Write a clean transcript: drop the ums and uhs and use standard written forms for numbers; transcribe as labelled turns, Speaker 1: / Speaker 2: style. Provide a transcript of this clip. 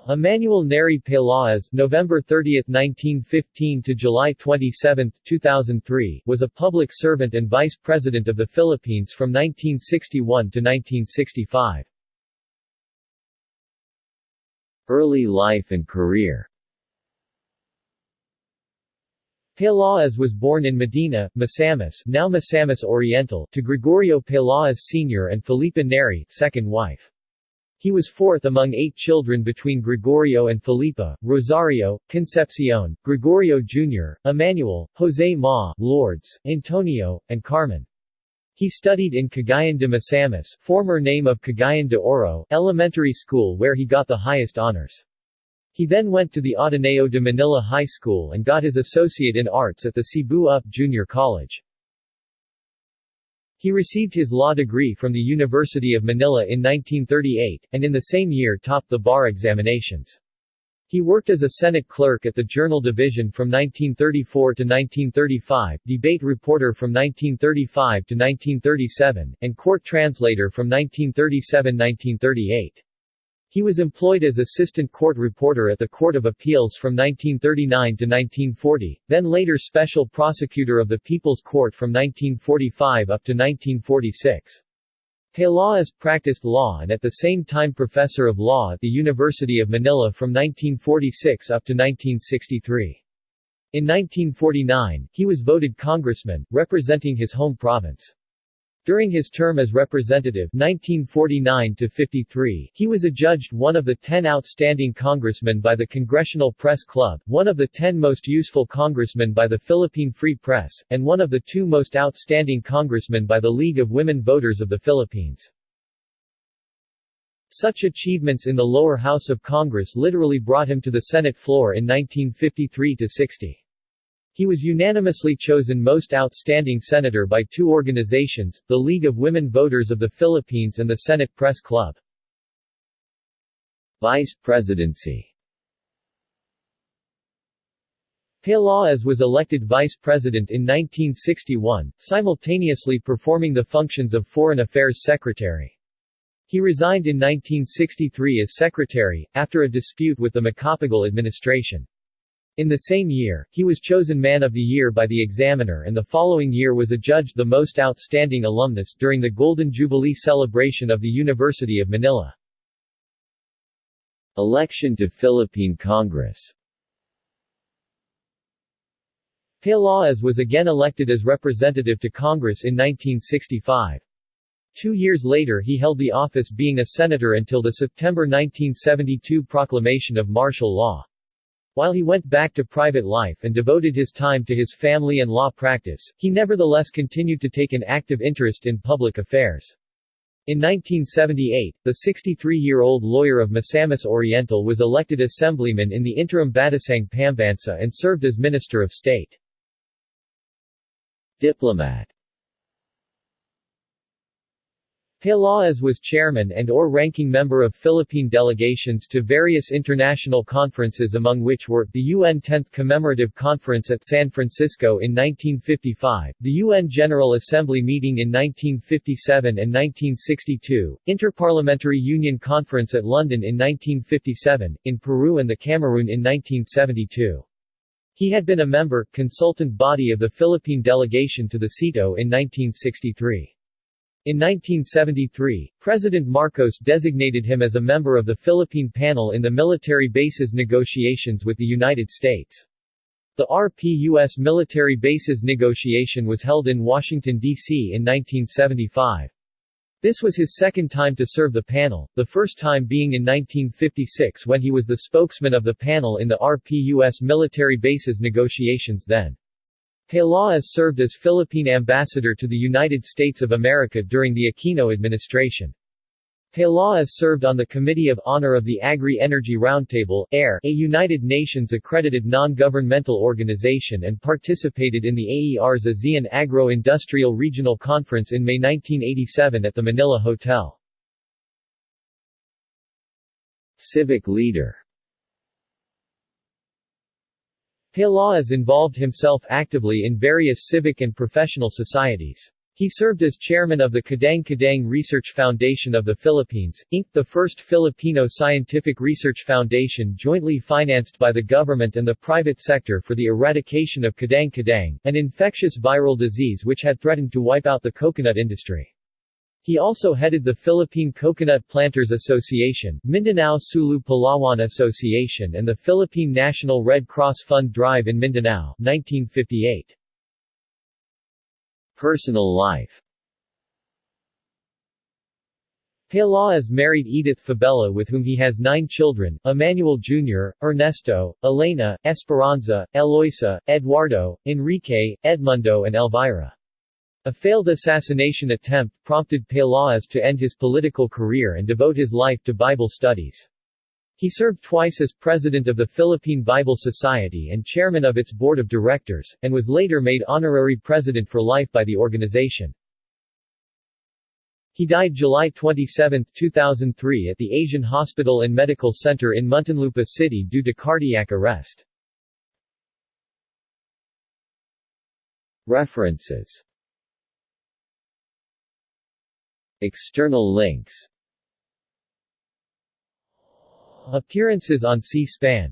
Speaker 1: Emmanuel Pelaez (November 30, 1915 to July 27, 2003) was a public servant and vice president of the Philippines from 1961 to 1965. Early life and career. Pelaez was born in Medina, Misamis, now Misamis Oriental, to Gregorio Pelaez Sr. and Felipa Neri, second wife. He was fourth among 8 children between Gregorio and Felipa, Rosario, Concepcion, Gregorio Jr., Emmanuel, Jose Ma, Lourdes, Antonio, and Carmen. He studied in Cagayan de Misamis, former name of Cagayan de Oro, elementary school where he got the highest honors. He then went to the Ateneo de Manila High School and got his associate in arts at the Cebu UP Junior College. He received his law degree from the University of Manila in 1938, and in the same year topped the bar examinations. He worked as a Senate clerk at the Journal Division from 1934 to 1935, debate reporter from 1935 to 1937, and court translator from 1937–1938. He was employed as assistant court reporter at the Court of Appeals from 1939 to 1940, then later special prosecutor of the People's Court from 1945 up to 1946. Pelaez practiced law and at the same time professor of law at the University of Manila from 1946 up to 1963. In 1949, he was voted congressman, representing his home province. During his term as representative 1949–53, he was adjudged one of the 10 outstanding congressmen by the Congressional Press Club, one of the 10 most useful congressmen by the Philippine Free Press, and one of the 2 most outstanding congressmen by the League of Women Voters of the Philippines. Such achievements in the lower house of Congress literally brought him to the Senate floor in 1953–60. He was unanimously chosen Most Outstanding Senator by 2 organizations, the League of Women Voters of the Philippines and the Senate Press Club. Vice Presidency. Pelaez was elected vice president in 1961, simultaneously performing the functions of Foreign Affairs Secretary. He resigned in 1963 as secretary, after a dispute with the Macapagal administration. In the same year, he was chosen Man of the Year by the Examiner and the following year was adjudged the most outstanding alumnus during the Golden Jubilee celebration of the University of Manila. Election to Philippine Congress. Pelaez was again elected as representative to Congress in 1965. 2 years later he held the office being a senator until the September 1972 proclamation of martial law. While he went back to private life and devoted his time to his family and law practice, he nevertheless continued to take an active interest in public affairs. In 1978, the 63-year-old lawyer of Misamis Oriental was elected assemblyman in the interim Batasang Pambansa and served as Minister of State. Diplomat. Pelaez was chairman and/or ranking member of Philippine delegations to various international conferences among which were, the UN 10th Commemorative Conference at San Francisco in 1955, the UN General Assembly meeting in 1957 and 1962, Interparliamentary Union Conference at London in 1957, in Peru and the Cameroon in 1972. He had been a member, consultant body of the Philippine delegation to the CETO in 1963. In 1973, President Marcos designated him as a member of the Philippine panel in the military bases negotiations with the United States. The RP-US military bases negotiation was held in Washington, D.C. in 1975. This was his second time to serve the panel, the first time being in 1956 when he was the spokesman of the panel in the RP-US military bases negotiations then. Pelaez served as Philippine ambassador to the United States of America during the Aquino administration. Pelaez served on the Committee of Honor of the Agri-Energy Roundtable, AIR, a United Nations-accredited non-governmental organization and participated in the AER's ASEAN Agro-Industrial Regional Conference in May 1987 at the Manila Hotel. Civic leader. Pelaez involved himself actively in various civic and professional societies. He He served as chairman of the Kadang Research Foundation of the Philippines, Inc., the first Filipino scientific research foundation jointly financed by the government and the private sector for the eradication of Kadang, an infectious viral disease which had threatened to wipe out the coconut industry. He also headed the Philippine Coconut Planters Association, Mindanao Sulu Palawan Association and the Philippine National Red Cross Fund Drive in Mindanao, 1958. Personal life. Pelaez married Edith Fabella with whom he has 9 children, Emmanuel Jr., Ernesto, Elena, Esperanza, Eloisa, Eduardo, Enrique, Edmundo and Elvira. A failed assassination attempt prompted Pelaez to end his political career and devote his life to Bible studies. He served twice as president of the Philippine Bible Society and chairman of its board of directors, and was later made honorary president for life by the organization. He died July 27, 2003 at the Asian Hospital and Medical Center in Muntinlupa City due to cardiac arrest. References. External links. Appearances on C-SPAN.